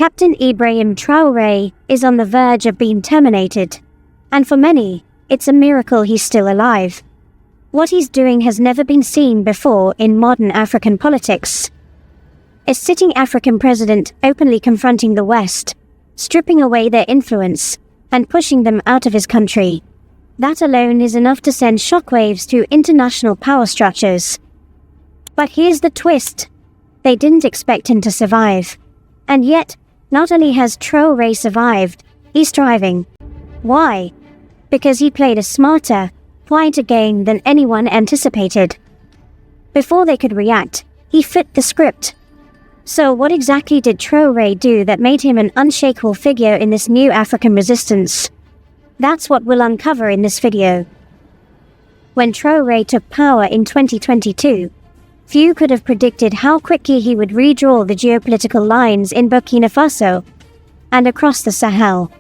Captain Ibrahim Traoré is on the verge of being terminated. And for many, it's a miracle he's still alive. What he's doing has never been seen before in modern African politics. A sitting African president openly confronting the West, stripping away their influence, and pushing them out of his country. That alone is enough to send shockwaves through international power structures. But here's the twist. They didn't expect him to survive. And yet, not only has Traoré survived, he's thriving. Why? Because he played a smarter, quieter game than anyone anticipated. Before they could react, he fit the script. So what exactly did Traoré do that made him an unshakable figure in this new African resistance? That's what we'll uncover in this video. When Traoré took power in 2022, few could have predicted how quickly he would redraw the geopolitical lines in Burkina Faso and across the Sahel.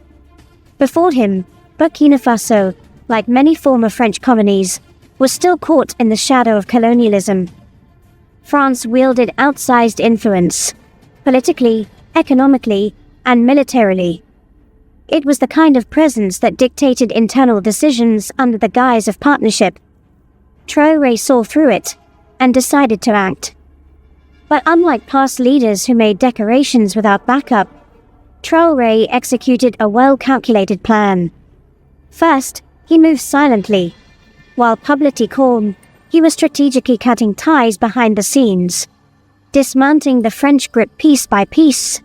Before him, Burkina Faso, like many former French colonies, was still caught in the shadow of colonialism. France wielded outsized influence, politically, economically, and militarily. It was the kind of presence that dictated internal decisions under the guise of partnership. Traoré saw through it and decided to act. But unlike past leaders who made decorations without backup, Traoré executed a well-calculated plan. First, he moved silently. While publicly calm, he was strategically cutting ties behind the scenes, dismantling the French grip piece by piece.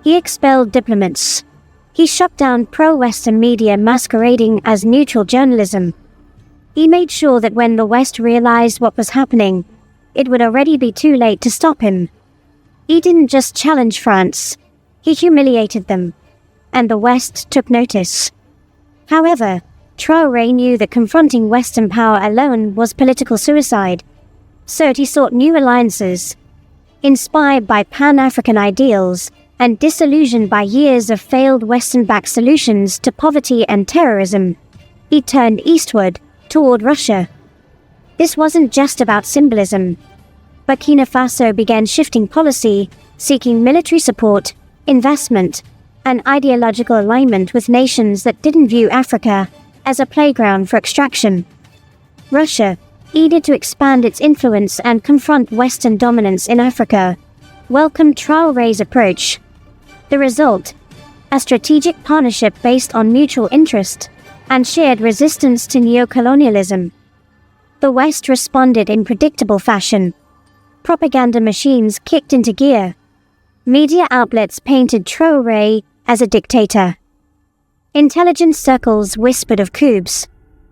He expelled diplomats. He shut down pro-Western media masquerading as neutral journalism. He made sure that when the West realized what was happening, it would already be too late to stop him. He didn't just challenge France, he humiliated them, and the West took notice. However, Traoré knew that confronting Western power alone was political suicide, so he sought new alliances. Inspired by Pan-African ideals and disillusioned by years of failed Western-backed solutions to poverty and terrorism, he turned eastward, toward Russia. This wasn't just about symbolism. Burkina Faso began shifting policy, seeking military support, investment, and ideological alignment with nations that didn't view Africa as a playground for extraction. Russia, eager to expand its influence and confront Western dominance in Africa, welcomed Traoré's approach. The result? A strategic partnership based on mutual interest and shared resistance to neocolonialism. The West responded in predictable fashion. Propaganda machines kicked into gear. Media outlets painted Traoré as a dictator. Intelligence circles whispered of coups,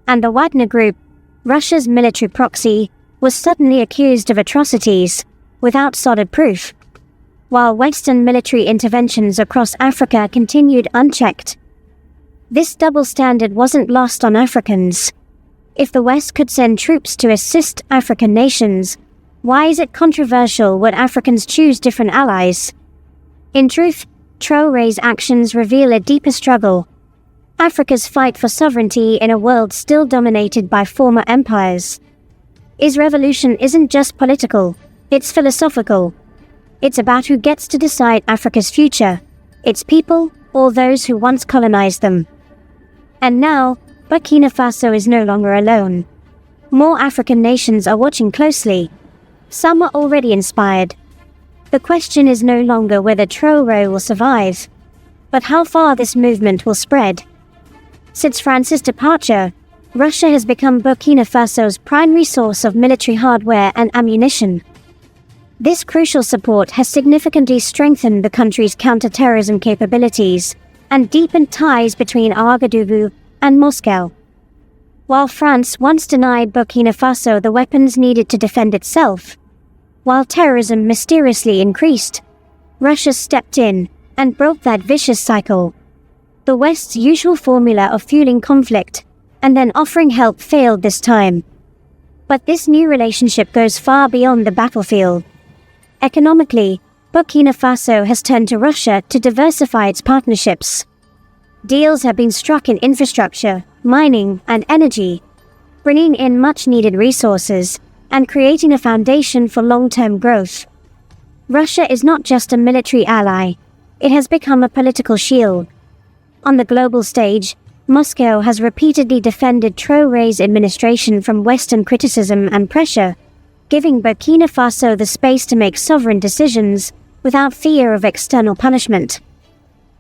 and the Wagner Group, Russia's military proxy, was suddenly accused of atrocities, without solid proof. While Western military interventions across Africa continued unchecked. This double standard wasn't lost on Africans. If the West could send troops to assist African nations, why is it controversial when Africans choose different allies? In truth, Traoré's actions reveal a deeper struggle. Africa's fight for sovereignty in a world still dominated by former empires. His revolution isn't just political, it's philosophical. It's about who gets to decide Africa's future, its people or those who once colonized them. And now, Burkina Faso is no longer alone. More African nations are watching closely. Some are already inspired. The question is no longer whether Traoré will survive, but how far this movement will spread. Since France's departure, Russia has become Burkina Faso's primary source of military hardware and ammunition. This crucial support has significantly strengthened the country's counter-terrorism capabilities and deepened ties between Ouagadougou and Moscow. While France once denied Burkina Faso the weapons needed to defend itself, while terrorism mysteriously increased, Russia stepped in and broke that vicious cycle. The West's usual formula of fueling conflict and then offering help failed this time. But this new relationship goes far beyond the battlefield. Economically, Burkina Faso has turned to Russia to diversify its partnerships. Deals have been struck in infrastructure, mining, and energy, bringing in much-needed resources and creating a foundation for long-term growth. Russia is not just a military ally, it has become a political shield. On the global stage, Moscow has repeatedly defended Traoré's administration from Western criticism and pressure, giving Burkina Faso the space to make sovereign decisions without fear of external punishment.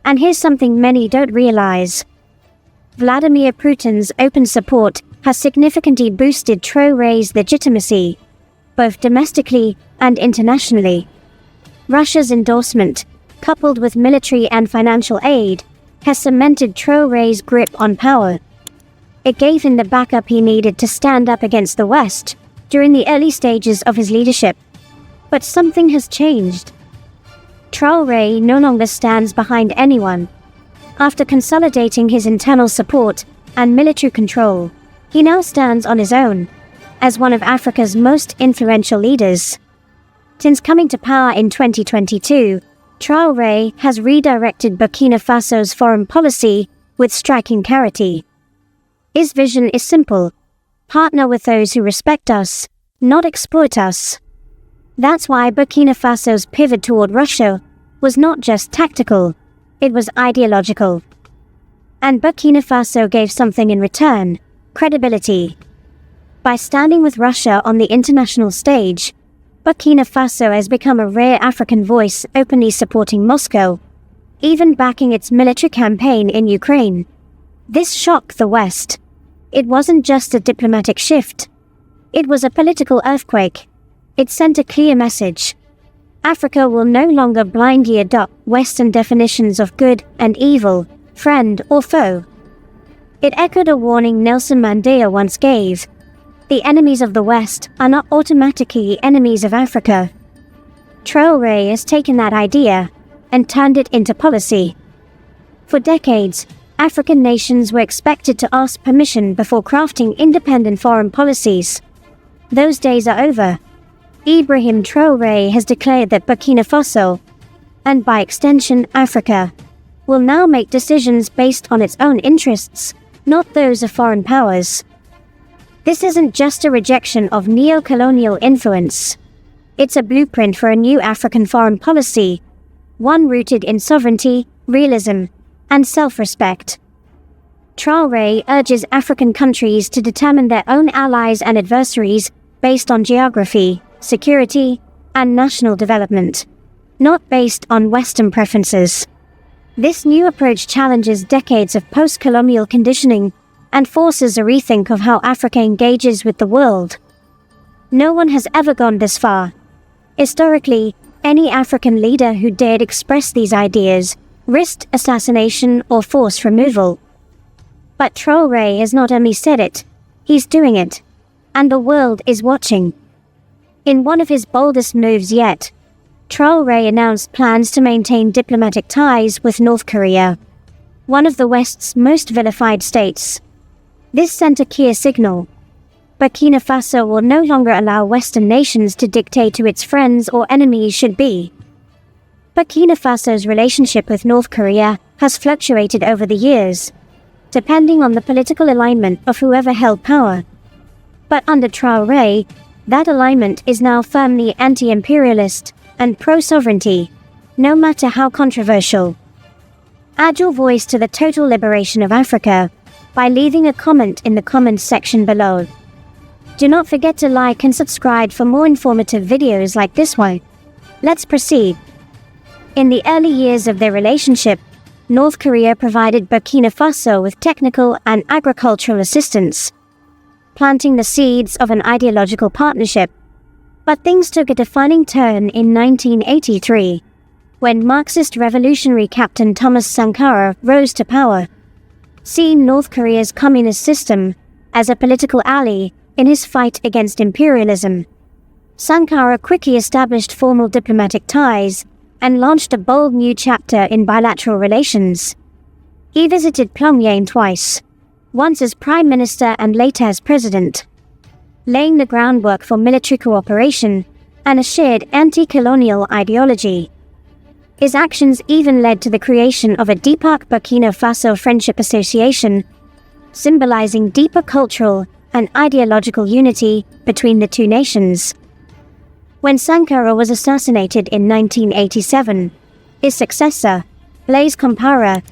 And here's something many don't realize. Vladimir Putin's open support has significantly boosted Traoré's legitimacy, both domestically and internationally. Russia's endorsement, coupled with military and financial aid, has cemented Traoré's grip on power. It gave him the backup he needed to stand up against the West during the early stages of his leadership. But something has changed. Traoré no longer stands behind anyone. After consolidating his internal support and military control, he now stands on his own, as one of Africa's most influential leaders. Since coming to power in 2022, Traoré has redirected Burkina Faso's foreign policy with striking clarity. His vision is simple: partner with those who respect us, not exploit us. That's why Burkina Faso's pivot toward Russia was not just tactical, it was ideological. And Burkina Faso gave something in return: credibility. By standing with Russia on the international stage, Burkina Faso has become a rare African voice openly supporting Moscow, even backing its military campaign in Ukraine. This shocked the West. It wasn't just a diplomatic shift. It was a political earthquake. It sent a clear message. Africa will no longer blindly adopt Western definitions of good and evil, friend or foe. It echoed a warning Nelson Mandela once gave: the enemies of the West are not automatically enemies of Africa. Traoré has taken that idea and turned it into policy. For decades, African nations were expected to ask permission before crafting independent foreign policies. Those days are over. Ibrahim Traoré has declared that Burkina Faso, and by extension Africa, will now make decisions based on its own interests, not those of foreign powers. This isn't just a rejection of neo-colonial influence. It's a blueprint for a new African foreign policy, one rooted in sovereignty, realism, and self-respect. Traoré urges African countries to determine their own allies and adversaries based on geography, security, and national development, not based on Western preferences. This new approach challenges decades of post-colonial conditioning and forces a rethink of how Africa engages with the world. No one has ever gone this far. Historically, any African leader who dared express these ideas risked assassination or forced removal. But Traoré has not only said it, he's doing it, and the world is watching. In one of his boldest moves yet, Traoré announced plans to maintain diplomatic ties with North Korea, one of the West's most vilified states. This sent a clear signal. Burkina Faso will no longer allow Western nations to dictate who its friends or enemies should be. Burkina Faso's relationship with North Korea has fluctuated over the years, depending on the political alignment of whoever held power. But under Traoré, that alignment is now firmly anti-imperialist and pro-sovereignty, no matter how controversial. Add your voice to the total liberation of Africa by leaving a comment in the comments section below. Do not forget to like and subscribe for more informative videos like this one. Let's proceed. In the early years of their relationship, North Korea provided Burkina Faso with technical and agricultural assistance, planting the seeds of an ideological partnership. But things took a defining turn in 1983, when Marxist revolutionary Captain Thomas Sankara rose to power. Seeing North Korea's communist system as a political ally in his fight against imperialism, Sankara quickly established formal diplomatic ties and launched a bold new chapter in bilateral relations. He visited Pyongyang twice, once as prime minister and later as president, laying the groundwork for military cooperation and a shared anti-colonial ideology. His actions even led to the creation of a Deepak-Burkina Faso Friendship Association, symbolizing deeper cultural and ideological unity between the two nations. When Sankara was assassinated in 1987, his successor, Blaise Compaoré,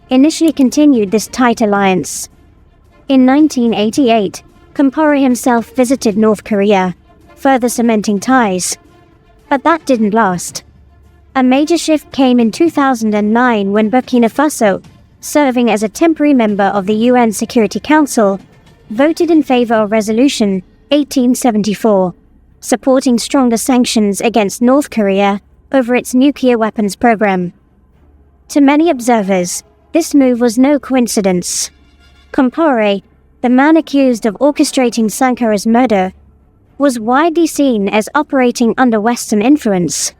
initially continued this tight alliance. In 1988, Compaoré himself visited North Korea, further cementing ties. But that didn't last. A major shift came in 2009 when Burkina Faso, serving as a temporary member of the UN Security Council, voted in favor of Resolution 1874, supporting stronger sanctions against North Korea over its nuclear weapons program. To many observers, this move was no coincidence. Compaoré, the man accused of orchestrating Sankare's murder, was widely seen as operating under Western influence.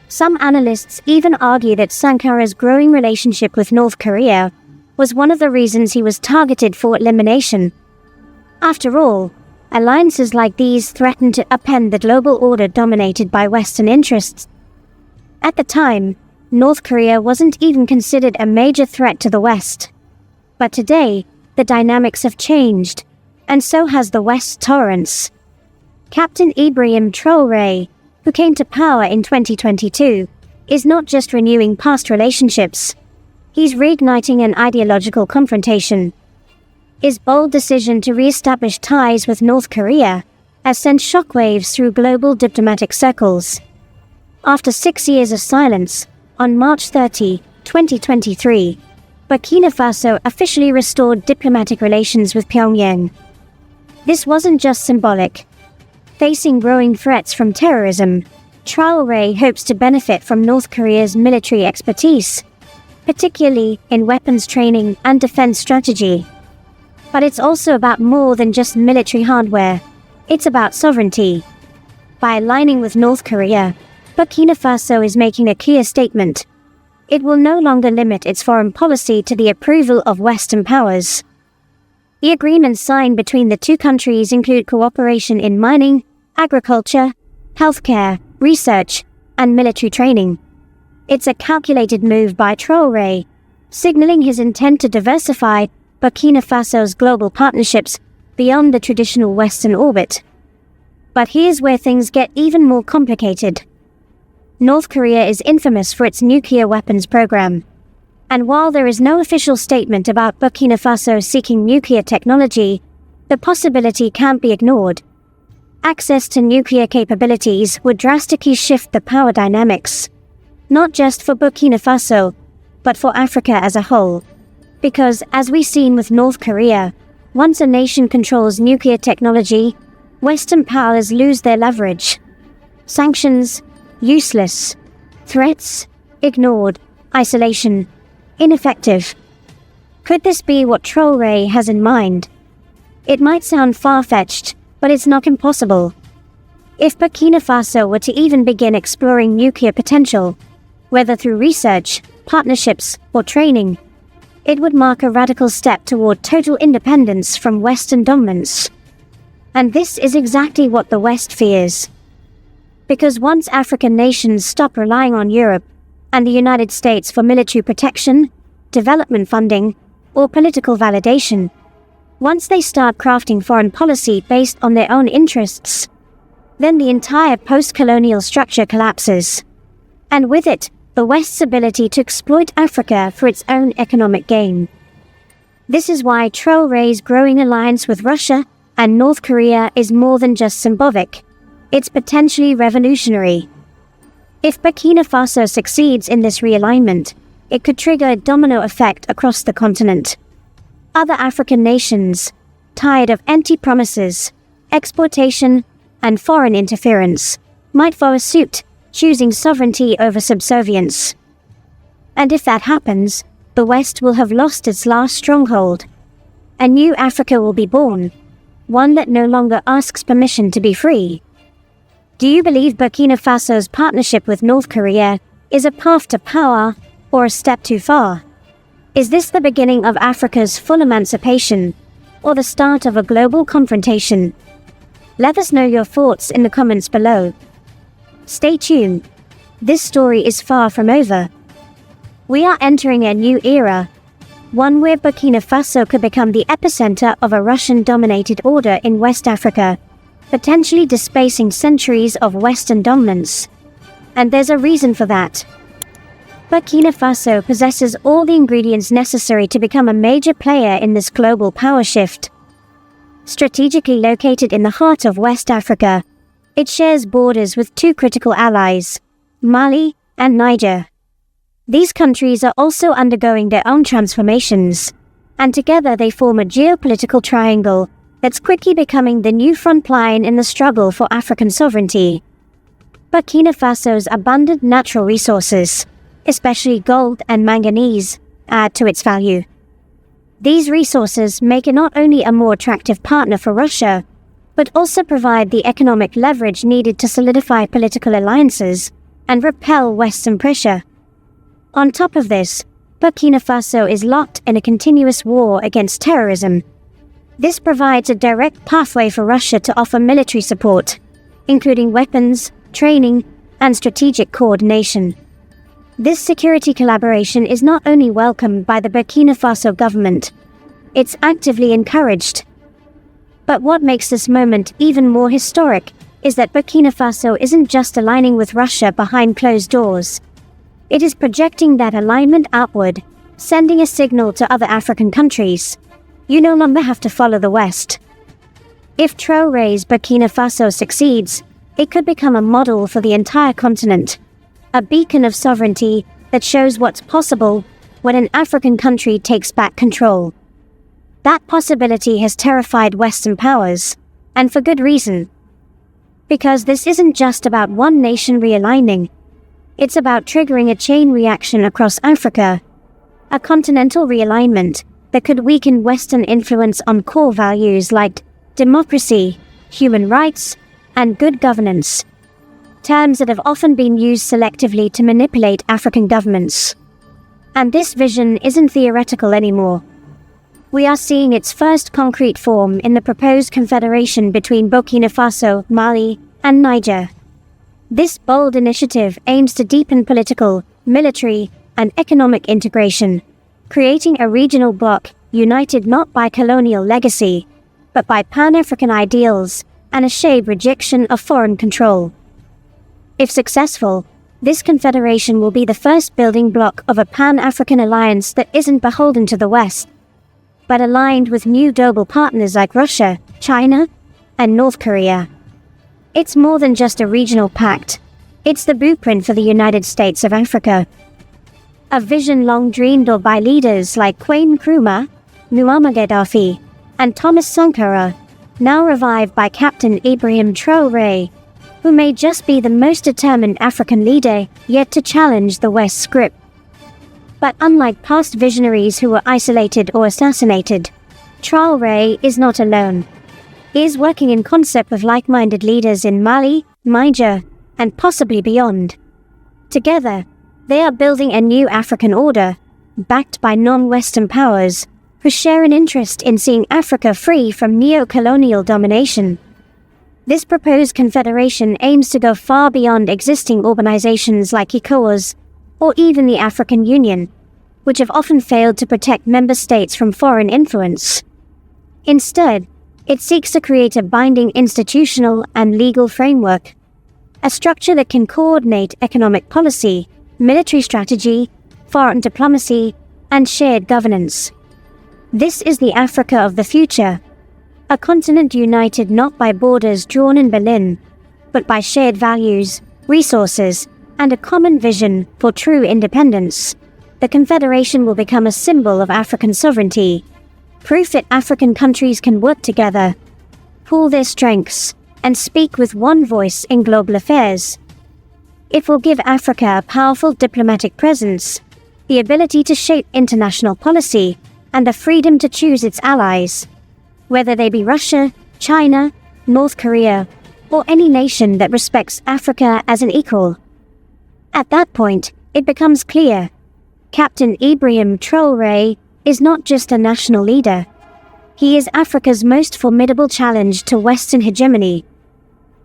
Some analysts even argue that Sankare's growing relationship with North Korea was one of the reasons he was targeted for elimination. After all, alliances like these threatened to upend the global order dominated by Western interests. At the time, North Korea wasn't even considered a major threat to the West. But today, the dynamics have changed, and so has the West's tolerance. Captain Ibrahim Traoré, who came to power in 2022, is not just renewing past relationships. He's reigniting an ideological confrontation. His bold decision to re-establish ties with North Korea has sent shockwaves through global diplomatic circles. After 6 years of silence, on March 30, 2023, Burkina Faso officially restored diplomatic relations with Pyongyang. This wasn't just symbolic. Facing growing threats from terrorism, Traoré hopes to benefit from North Korea's military expertise, particularly in weapons training and defense strategy. But it's also about more than just military hardware. It's about sovereignty. By aligning with North Korea, Burkina Faso is making a clear statement. It will no longer limit its foreign policy to the approval of Western powers. The agreements signed between the two countries include cooperation in mining, agriculture, healthcare, research, and military training. It's a calculated move by Traoré, signaling his intent to diversify Burkina Faso's global partnerships beyond the traditional Western orbit. But here's where things get even more complicated. North Korea is infamous for its nuclear weapons program. And while there is no official statement about Burkina Faso seeking nuclear technology, the possibility can't be ignored. Access to nuclear capabilities would drastically shift the power dynamics, not just for Burkina Faso, but for Africa as a whole. Because, as we've seen with North Korea, once a nation controls nuclear technology, Western powers lose their leverage. Sanctions, useless. Threats, ignored. Isolation, ineffective. Could this be what Traoré has in mind? It might sound far-fetched, but it's not impossible. If Burkina Faso were to even begin exploring nuclear potential, whether through research, partnerships, or training, it would mark a radical step toward total independence from Western dominance. And this is exactly what the West fears. Because once African nations stop relying on Europe and the United States for military protection, development funding, or political validation, once they start crafting foreign policy based on their own interests, then the entire post-colonial structure collapses. And with it, the West's ability to exploit Africa for its own economic gain. This is why Traoré's growing alliance with Russia and North Korea is more than just symbolic. It's potentially revolutionary. If Burkina Faso succeeds in this realignment, it could trigger a domino effect across the continent. Other African nations, tired of empty promises, exploitation, and foreign interference, might follow suit, choosing sovereignty over subservience. And if that happens, the West will have lost its last stronghold. A new Africa will be born, one that no longer asks permission to be free. Do you believe Burkina Faso's partnership with North Korea is a path to power or a step too far? Is this the beginning of Africa's full emancipation or the start of a global confrontation? Let us know your thoughts in the comments below. Stay tuned. This story is far from over. We are entering a new era, one where Burkina Faso could become the epicenter of a Russian-dominated order in West Africa, potentially displacing centuries of Western dominance. And there's a reason for that. Burkina Faso possesses all the ingredients necessary to become a major player in this global power shift. Strategically located in the heart of West Africa, it shares borders with two critical allies, Mali and Niger. These countries are also undergoing their own transformations, and together they form a geopolitical triangle that's quickly becoming the new front line in the struggle for African sovereignty. Burkina Faso's abundant natural resources, especially gold and manganese, add to its value. These resources make it not only a more attractive partner for Russia, but also provide the economic leverage needed to solidify political alliances and repel Western pressure. On top of this, Burkina Faso is locked in a continuous war against terrorism. This provides a direct pathway for Russia to offer military support, including weapons, training, and strategic coordination. This security collaboration is not only welcomed by the Burkina Faso government, it's actively encouraged. But what makes this moment even more historic is that Burkina Faso isn't just aligning with Russia behind closed doors. It is projecting that alignment outward, sending a signal to other African countries. You no longer have to follow the West. If Traoré's Burkina Faso succeeds, it could become a model for the entire continent, a beacon of sovereignty that shows what's possible when an African country takes back control. That possibility has terrified Western powers, and for good reason. Because this isn't just about one nation realigning, it's about triggering a chain reaction across Africa, a continental realignment that could weaken Western influence on core values like democracy, human rights, and good governance, terms that have often been used selectively to manipulate African governments. And this vision isn't theoretical anymore. We are seeing its first concrete form in the proposed confederation between Burkina Faso, Mali, and Niger. This bold initiative aims to deepen political, military, and economic integration, creating a regional bloc united not by colonial legacy, but by Pan-African ideals and a shared rejection of foreign control. If successful, this confederation will be the first building block of a Pan-African alliance that isn't beholden to the West, but aligned with new global partners like Russia, China, and North Korea. It's more than just a regional pact. It's the blueprint for the United States of Africa. A vision long dreamed of by leaders like Kwame Nkrumah, Muammar Gaddafi, and Thomas Sankara, now revived by Captain Ibrahim Traoré, who may just be the most determined African leader yet to challenge the West's grip. But unlike past visionaries who were isolated or assassinated, Traoré is not alone. He is working in concert with like-minded leaders in Mali, Niger, and possibly beyond. Together, they are building a new African order, backed by non-Western powers, who share an interest in seeing Africa free from neo-colonial domination. This proposed confederation aims to go far beyond existing organizations like ECOWAS, or even the African Union, which have often failed to protect member states from foreign influence. Instead, it seeks to create a binding institutional and legal framework, a structure that can coordinate economic policy, military strategy, foreign diplomacy, and shared governance. This is the Africa of the future, a continent united not by borders drawn in Berlin, but by shared values, resources, and a common vision for true independence. The Confederation will become a symbol of African sovereignty, proof that African countries can work together, pool their strengths, and speak with one voice in global affairs. It will give Africa a powerful diplomatic presence, the ability to shape international policy, and the freedom to choose its allies, whether they be Russia, China, North Korea, or any nation that respects Africa as an equal. At that point, it becomes clear, Captain Ibrahim Traoré is not just a national leader. He is Africa's most formidable challenge to Western hegemony.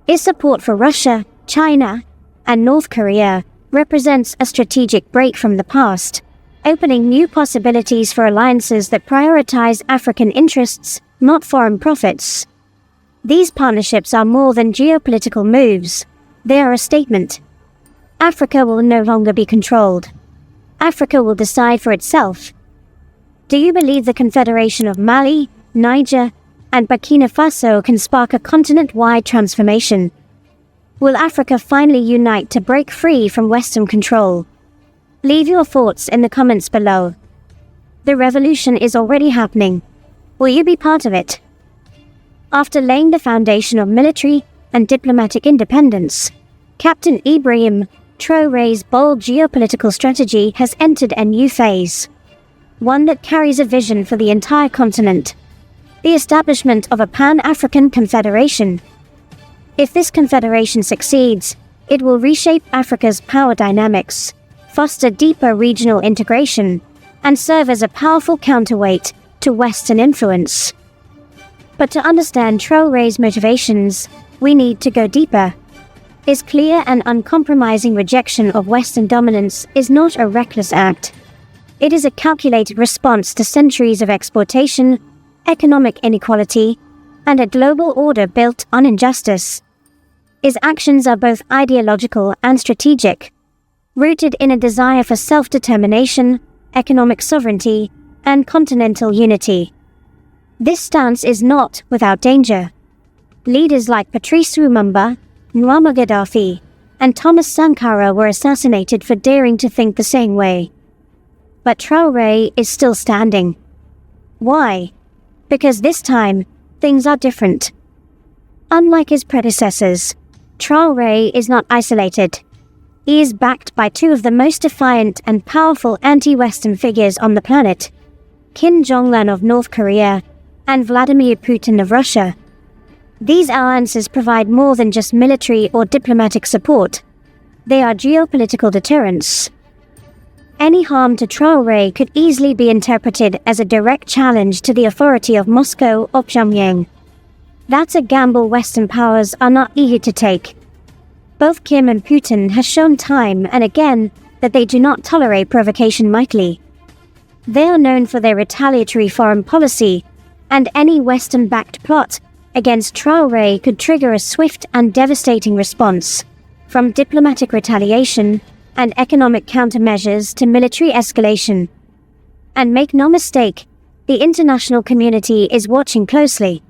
His support for Russia, China, and North Korea represents a strategic break from the past, opening new possibilities for alliances that prioritize African interests, not foreign profits. These partnerships are more than geopolitical moves. They are a statement. Africa will no longer be controlled. Africa will decide for itself. Do you believe the Confederation of Mali, Niger, and Burkina Faso can spark a continent-wide transformation? Will Africa finally unite to break free from Western control? Leave your thoughts in the comments below. The revolution is already happening. Will you be part of it? After laying the foundation of military and diplomatic independence, Captain Ibrahim Traoré's bold geopolitical strategy has entered a new phase, one that carries a vision for the entire continent: the establishment of a Pan-African Confederation. If this confederation succeeds, it will reshape Africa's power dynamics, foster deeper regional integration, and serve as a powerful counterweight to Western influence. But to understand Traoré's motivations, we need to go deeper. His clear and uncompromising rejection of Western dominance is not a reckless act. It is a calculated response to centuries of exploitation, economic inequality, and a global order built on injustice. His actions are both ideological and strategic, rooted in a desire for self-determination, economic sovereignty, and continental unity. This stance is not without danger. Leaders like Patrice Lumumba, Muammar Gaddafi, and Thomas Sankara were assassinated for daring to think the same way. But Traoré is still standing. Why? Because this time, things are different. Unlike his predecessors, Traoré is not isolated. He is backed by two of the most defiant and powerful anti-Western figures on the planet: Kim Jong-un of North Korea and Vladimir Putin of Russia. These alliances provide more than just military or diplomatic support. They are geopolitical deterrents. Any harm to Traoré could easily be interpreted as a direct challenge to the authority of Moscow or Pyongyang. That's a gamble Western powers are not eager to take. Both Kim and Putin have shown time and again that they do not tolerate provocation lightly. They are known for their retaliatory foreign policy, and any Western-backed plot against Traoré could trigger a swift and devastating response, from diplomatic retaliation and economic countermeasures to military escalation. And make no mistake, the international community is watching closely.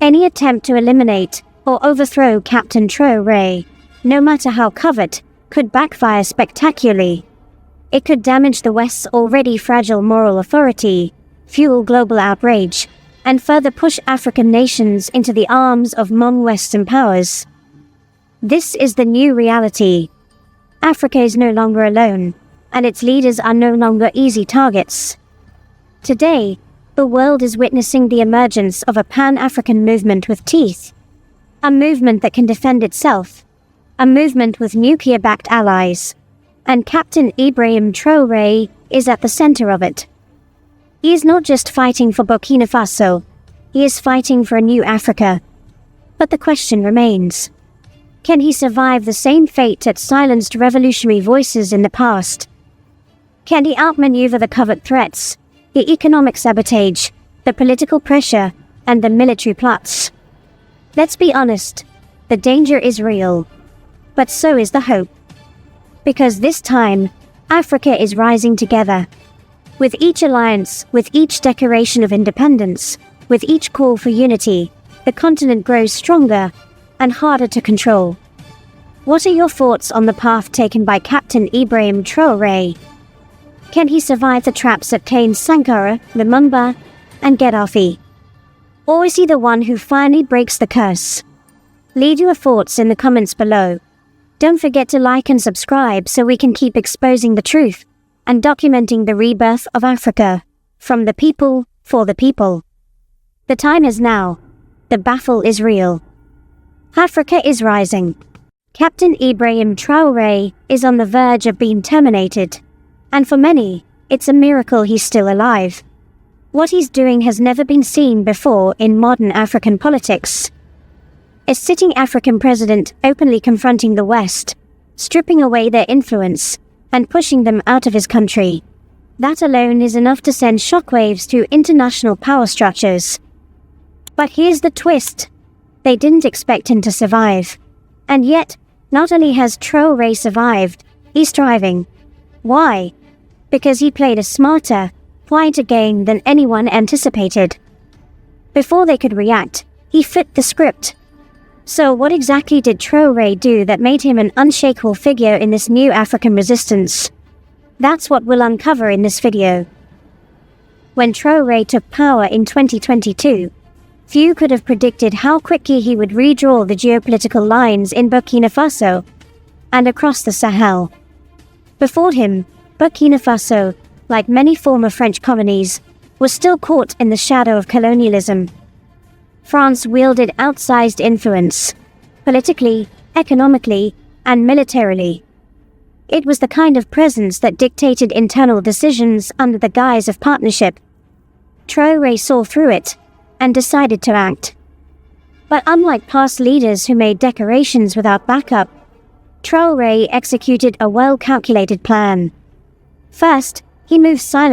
Any attempt to eliminate or overthrow Captain Traoré, no matter how covert, could backfire spectacularly. It could damage the West's already fragile moral authority, fuel global outrage, and further push African nations into the arms of non-Western powers. This is the new reality. Africa is no longer alone, and its leaders are no longer easy targets. Today, the world is witnessing the emergence of a Pan-African movement with teeth. A movement that can defend itself. A movement with nuclear-backed allies. And Captain Ibrahim Traoré is at the center of it. He is not just fighting for Burkina Faso, he is fighting for a new Africa. But the question remains: can he survive the same fate that silenced revolutionary voices in the past? Can he outmaneuver the covert threats, the economic sabotage, the political pressure, and the military plots? Let's be honest, the danger is real, but so is the hope. Because this time, Africa is rising together. With each alliance, with each declaration of independence, with each call for unity, the continent grows stronger and harder to control. What are your thoughts on the path taken by Captain Ibrahim Traoré? Can he survive the traps that claimed Sankara, Lumumba, and Gaddafi? Or is he the one who finally breaks the curse? Leave your thoughts in the comments below. Don't forget to like and subscribe so we can keep exposing the truth and documenting the rebirth of Africa, from the people, for the people. The time is now. The battle is real. Africa is rising. Captain Ibrahim Traoré is on the verge of being terminated, and for many, it's a miracle he's still alive. What he's doing has never been seen before in modern African politics. A sitting African president openly confronting the West, stripping away their influence, and pushing them out of his country. That alone is enough to send shockwaves through international power structures. But here's the twist. They didn't expect him to survive. And yet, not only has Traoré survived, he's thriving. Why? because he played a smarter, quieter game than anyone anticipated. Before they could react, he flipped the script. So what exactly did Traoré do that made him an unshakable figure in this new African resistance? That's what we'll uncover in this video. When Traoré took power in 2022, few could have predicted how quickly he would redraw the geopolitical lines in Burkina Faso and across the Sahel. Before him, Burkina Faso, like many former French colonies, was still caught in the shadow of colonialism. France wielded outsized influence, politically, economically, and militarily. It was the kind of presence that dictated internal decisions under the guise of partnership. Traoré saw through it and decided to act. But unlike past leaders who made decorations without backup, Traoré executed a well-calculated plan. First, he moved silently